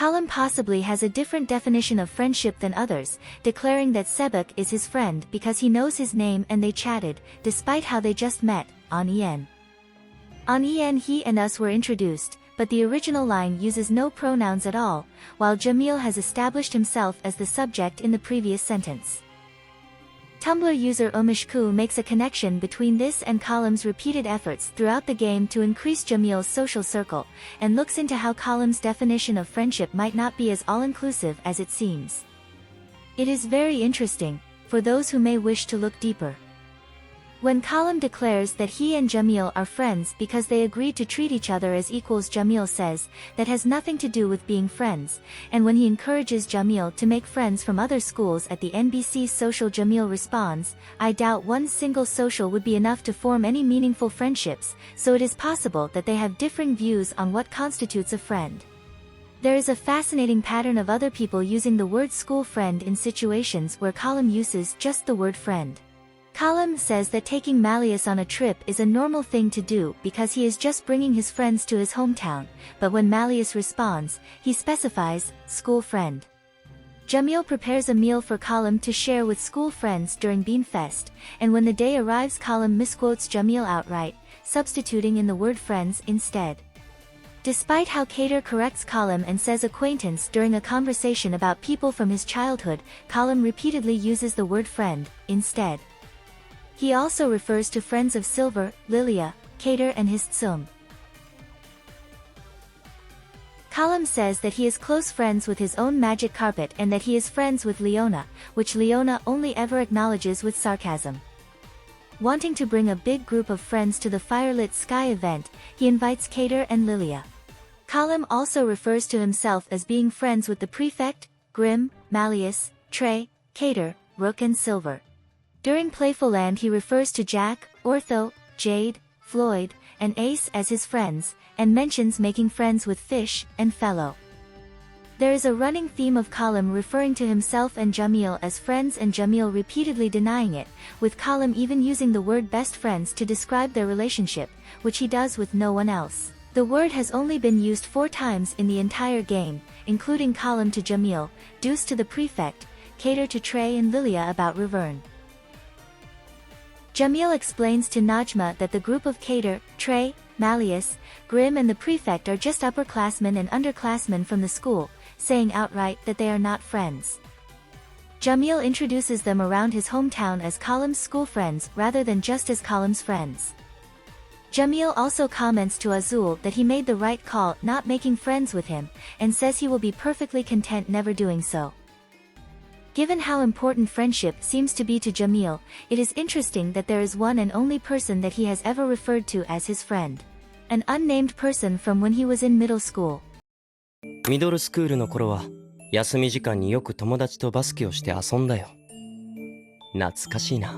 Kalim possibly has a different definition of friendship than others, declaring that Sebek is his friend because he knows his name and they chatted, despite how they just met, on EN. On EN he and us were introduced, but the original line uses no pronouns at all, while Jamil has established himself as the subject in the previous sentence. Tumblr user Omishku makes a connection between this and Kalim's repeated efforts throughout the game to increase Jamil's social circle, and looks into how Kalim's definition of friendship might not be as all-inclusive as it seems. It is very interesting, for those who may wish to look deeper. When Kalim declares that he and Jamil are friends because they agreed to treat each other as equals, Jamil says, that has nothing to do with being friends, and when he encourages Jamil to make friends from other schools at the NBC social, Jamil responds, I doubt one single social would be enough to form any meaningful friendships, so it is possible that they have differing views on what constitutes a friend. There is a fascinating pattern of other people using the word school friend in situations where Kalim uses just the word friend. Kalim says that taking Malleus on a trip is a normal thing to do because he is just bringing his friends to his hometown, but when Malleus responds, he specifies, school friend. Jamil prepares a meal for Kalim to share with school friends during Beanfest, and when the day arrives Kalim misquotes Jamil outright, substituting in the word friends instead. Despite how Kader corrects Kalim and says acquaintance during a conversation about people from his childhood, Kalim repeatedly uses the word friend, instead. He also refers to friends of Silver, Lilia, Kader and his tsum. Kalim says that he is close friends with his own magic carpet and that he is friends with Leona, which Leona only ever acknowledges with sarcasm. Wanting to bring a big group of friends to the Firelit Sky event, he invites Kader and Lilia. Kalim also refers to himself as being friends with the Prefect, Grim, Malleus, Trey, Kader, Rook and Silver. During Playful Land he refers to Jack, Ortho, Jade, Floyd, and Ace as his friends, and mentions making friends with Fish and Fellow. There is a running theme of Kalim referring to himself and Jamil as friends and Jamil repeatedly denying it, with Kalim even using the word best friends to describe their relationship, which he does with no one else. The word has only been used 4 times in the entire game, including Kalim to Jamil, Deuce to the Prefect, Kader to Trey and Lilia about Revern. Jamil explains to Najma that the group of Kader, Trey, Malleus, Grim and the Prefect are just upperclassmen and underclassmen from the school, saying outright that they are not friends. Jamil introduces them around his hometown as Kalim's school friends rather than just as Kalim's friends. Jamil also comments to Azul that he made the right call not making friends with him, and says he will be perfectly content never doing so. Given how important friendship seems to be to Jamil, it is interesting that there is one and only person that he has ever referred to as his friend. An unnamed person from when he was in middle school. ミドルスクールの頃は休み時間によく友達とバスケをして遊んだよ。懐かしいな。